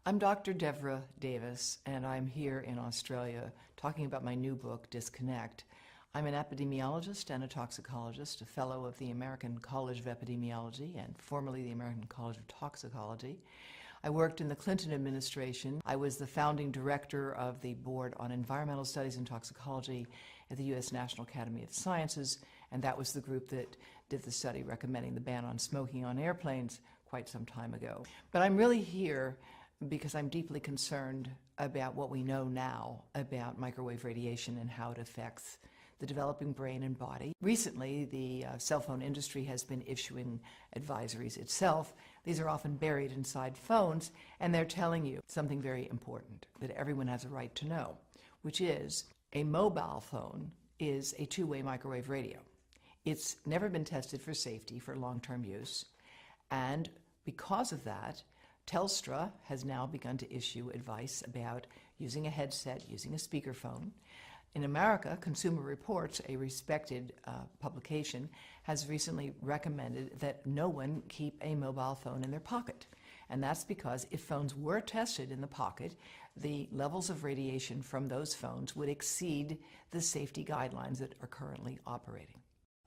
I'm Dr. Devra Davis, and I'm here in Australia talking about my new book, Disconnect. I'm an epidemiologist and a toxicologist, a fellow of the American College of Epidemiology and formerly the American College of Toxicology. I worked in the Clinton administration. I was the founding director of the Board on Environmental Studies and Toxicology at the U.S. National Academy of Sciences, and that was the group that did the study recommending the ban on smoking on airplanes quite some time ago. But I'm really here because I'm deeply concerned about what we know now about microwave radiation and how it affects the developing brain and body. Recently, the cell phone industry has been issuing advisories itself. These are often buried inside phones, and they're telling you something very important that everyone has a right to know, which is a mobile phone is a two-way microwave radio. It's never been tested for safety for long-term use, and because of that, Telstra has now begun to issue advice about using a headset, using a speakerphone. In America, Consumer Reports, a respected publication, has recently recommended that no one keep a mobile phone in their pocket. And that's because if phones were tested in the pocket, the levels of radiation from those phones would exceed the safety guidelines that are currently operating.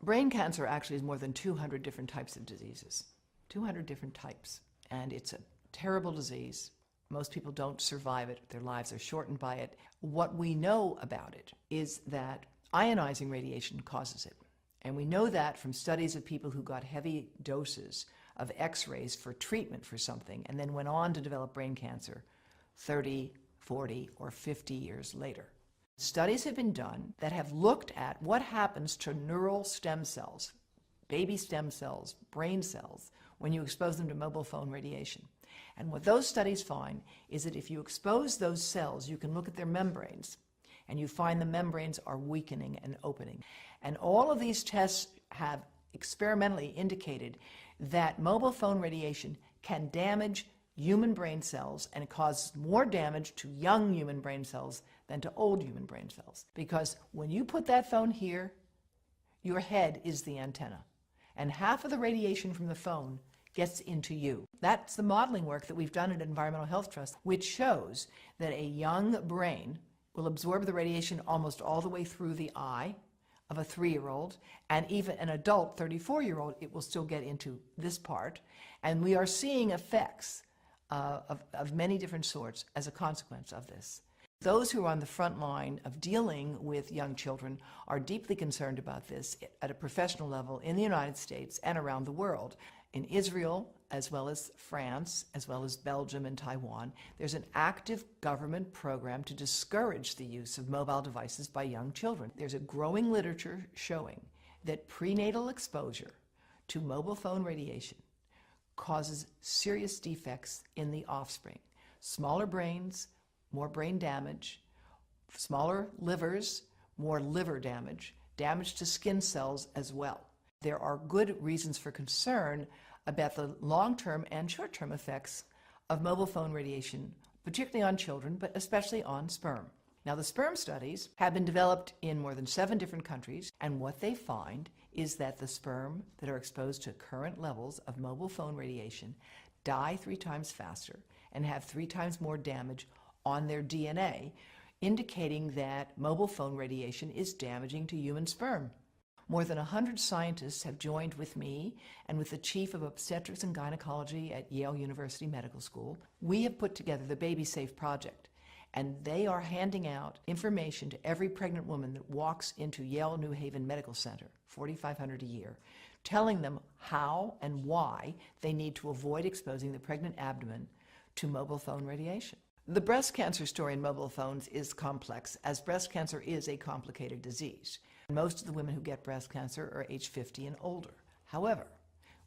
Brain cancer actually is more than 200 different types of diseases. 200 different types. And it's a terrible disease. Most people don't survive it. Their lives are shortened by it. What we know about it is that ionizing radiation causes it. And we know that from studies of people who got heavy doses of X-rays for treatment for something and then went on to develop brain cancer 30, 40, or 50 years later. Studies have been done that have looked at what happens to neural stem cells, baby stem cells, brain cells, when you expose them to mobile phone radiation. And what those studies find is that if you expose those cells, you can look at their membranes, and you find the membranes are weakening and opening. And all of these tests have experimentally indicated that mobile phone radiation can damage human brain cells, and it causes more damage to young human brain cells than to old human brain cells. Because when you put that phone here, your head is the antenna, and half of the radiation from the phone gets into you. That's the modeling work that we've done at Environmental Health Trust, which shows that a young brain will absorb the radiation almost all the way through the eye of a 3-year-old, and even an adult 34-year-old, it will still get into this part. And we are seeing effects of many different sorts as a consequence of this. Those who are on the front line of dealing with young children are deeply concerned about this at a professional level in the United States and around the world. In Israel, as well as France, as well as Belgium and Taiwan, there's an active government program to discourage the use of mobile devices by young children. There's a growing literature showing that prenatal exposure to mobile phone radiation causes serious defects in the offspring. Smaller brains, more brain damage, smaller livers, more liver damage, damage to skin cells as well. There are good reasons for concern about the long-term and short-term effects of mobile phone radiation, particularly on children, but especially on sperm. Now, the sperm studies have been developed in more than 7 different countries, and what they find is that the sperm that are exposed to current levels of mobile phone radiation die 3 times faster and have 3 times more damage on their DNA, indicating that mobile phone radiation is damaging to human sperm. More than 100 scientists have joined with me and with the chief of obstetrics and gynecology at Yale University Medical School. We have put together the Baby Safe Project, and they are handing out information to every pregnant woman that walks into Yale New Haven Medical Center, $4,500 a year, telling them how and why they need to avoid exposing the pregnant abdomen to mobile phone radiation. The breast cancer story in mobile phones is complex, as breast cancer is a complicated disease. Most of the women who get breast cancer are age 50 and older. However,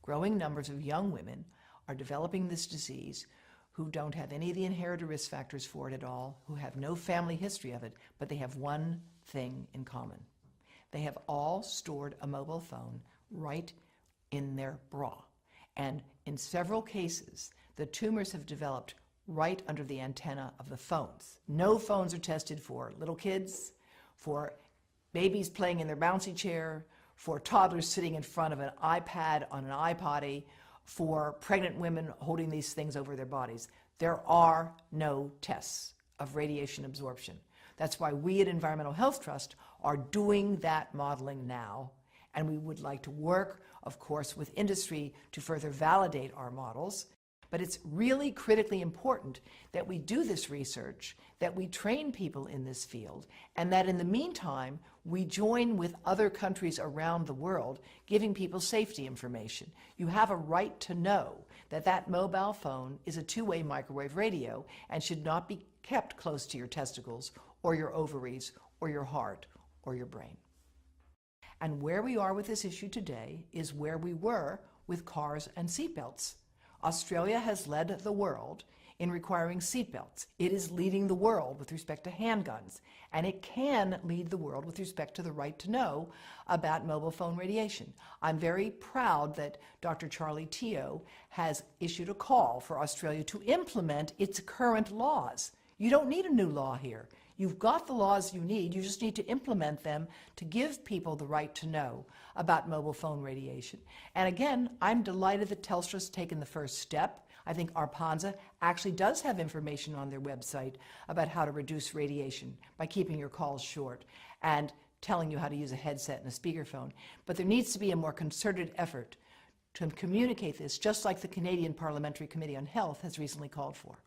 growing numbers of young women are developing this disease who don't have any of the inherited risk factors for it at all, who have no family history of it, but they have one thing in common. They have all stored a mobile phone right in their bra. And in several cases, the tumors have developed right under the antenna of the phones. No phones are tested for little kids, for babies playing in their bouncy chair, for toddlers sitting in front of an iPad on an iPotty, for pregnant women holding these things over their bodies. There are no tests of radiation absorption. That's why we at Environmental Health Trust are doing that modeling now, and we would like to work, of course, with industry to further validate our models. But it's really critically important that we do this research, that we train people in this field, and that in the meantime, we join with other countries around the world, giving people safety information. You have a right to know that that mobile phone is a two-way microwave radio and should not be kept close to your testicles or your ovaries or your heart or your brain. And where we are with this issue today is where we were with cars and seatbelts. Australia has led the world in requiring seatbelts. It is leading the world with respect to handguns, and it can lead the world with respect to the right to know about mobile phone radiation. I'm very proud that Dr. Charlie Teo has issued a call for Australia to implement its current laws. You don't need a new law here. You've got the laws you need. You just need to implement them to give people the right to know about mobile phone radiation. And again, I'm delighted that Telstra's taken the first step. I think Arpanza actually does have information on their website about how to reduce radiation by keeping your calls short and telling you how to use a headset and a speakerphone. But there needs to be a more concerted effort to communicate this, just like the Canadian Parliamentary Committee on Health has recently called for.